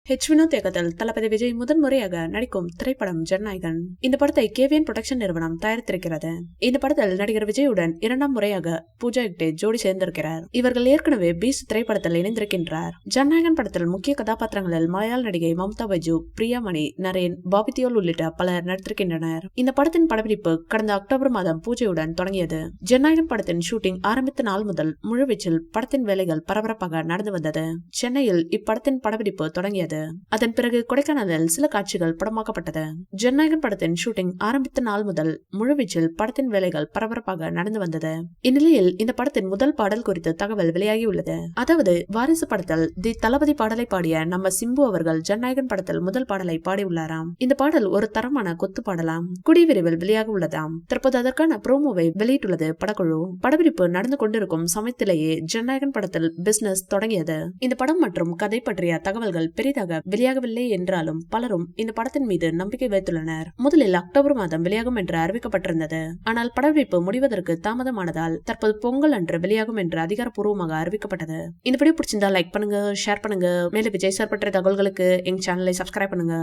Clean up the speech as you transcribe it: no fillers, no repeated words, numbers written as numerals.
வினோத் இயக்கத்தில் தளபதி விஜய் முதன்முறையாக நடிக்கும் திரைப்படம் ஜனநாயகன். இந்த படத்தை கேவிஎன் புரொடக்ஷன் நிறுவனம் தயாரித்திருக்கிறது. இந்த படத்தில் நடிகர் விஜயுடன் இரண்டாம் முறையாக பூஜா ஹெக்டே ஜோடி சேர்ந்திருக்கிறார். இவர்கள் ஏற்கனவே பீஸ்ட் திரைப்படத்தில் இணைந்திருக்கின்றார். ஜனநாயகன் படத்தில் முக்கிய கதாபாத்திரங்களில் மலையாள நடிகை மம்தா பைஜு, பிரியாமணி, நரேன், பாபி தியோல் உள்ளிட்ட பலர் நடித்திருக்கின்றனர். இந்த படத்தின் படப்பிடிப்பு கடந்த அக்டோபர் மாதம் பூஜையுடன் தொடங்கியது. ஜனநாயகன் படத்தின் ஷூட்டிங் ஆரம்பித்த நாள் முதல் முழுவீச்சில் படத்தின் வேலைகள் பரபரப்பாக நடந்து வந்தது. சென்னையில் இப்படத்தின் படப்பிடிப்பு தொடங்கியது. அதன் பிறகு கொடைக்கானலில் சில காட்சிகள் படமாக்கப்பட்டது. ஜனநாயகன் படத்தின் ஷூட்டிங் ஆரம்பித்த நாள் முதல் முழுவீச்சில் படத்தின் வேலைகள் பரபரப்பாக நடந்து வந்தது. இந்நிலையில் இந்த படத்தின் முதல் பாடல் குறித்து தகவல் வெளியாகியுள்ளது. அதாவது வாரிசு படத்தில் தி தளபதி பாடலை பாடிய நம்ம சிம்பு அவர்கள் ஜனநாயகன் படத்தில் முதல் பாடலை பாடியுள்ளாராம். இந்த பாடல் ஒரு தரமான கொத்து பாடலாம். கூடிய விரைவில் வெளியாக உள்ளதாம். தற்போது அதற்கான ப்ரோமோவை வெளியிட்டுள்ளது படக்குழு. படப்பிடிப்பு நடந்து கொண்டிருக்கும் சமயத்திலேயே ஜனநாயகன் படத்தில் பிசினஸ் தொடங்கியது. இந்த படம் மற்றும் கதை பற்றிய தகவல்கள் பெரிதாக வெளியாகவில்லை என்றாலும் பலரும் இந்த படத்தின் மீது நம்பிக்கை வைத்துள்ளனர். முதலில் அக்டோபர் மாதம் வெளியாகும் என்று அறிவிக்கப்பட்டிருந்தது. ஆனால் படப்பிடிப்பு முடிவதற்கு தாமதமானதால் தற்போது பொங்கல் அன்று வெளியாகும் என்று அதிகாரப்பூர்வமாக அறிவிக்கப்பட்டது. இந்த வீடியோ பிடிச்சிருந்தா லைக் பண்ணுங்க, ஷேர் பண்ணுங்க. மேலும் விஜய் சார் பற்றிய தகவல்களுக்கு எங்க சேனலை சப்ஸ்கிரைப் பண்ணுங்க.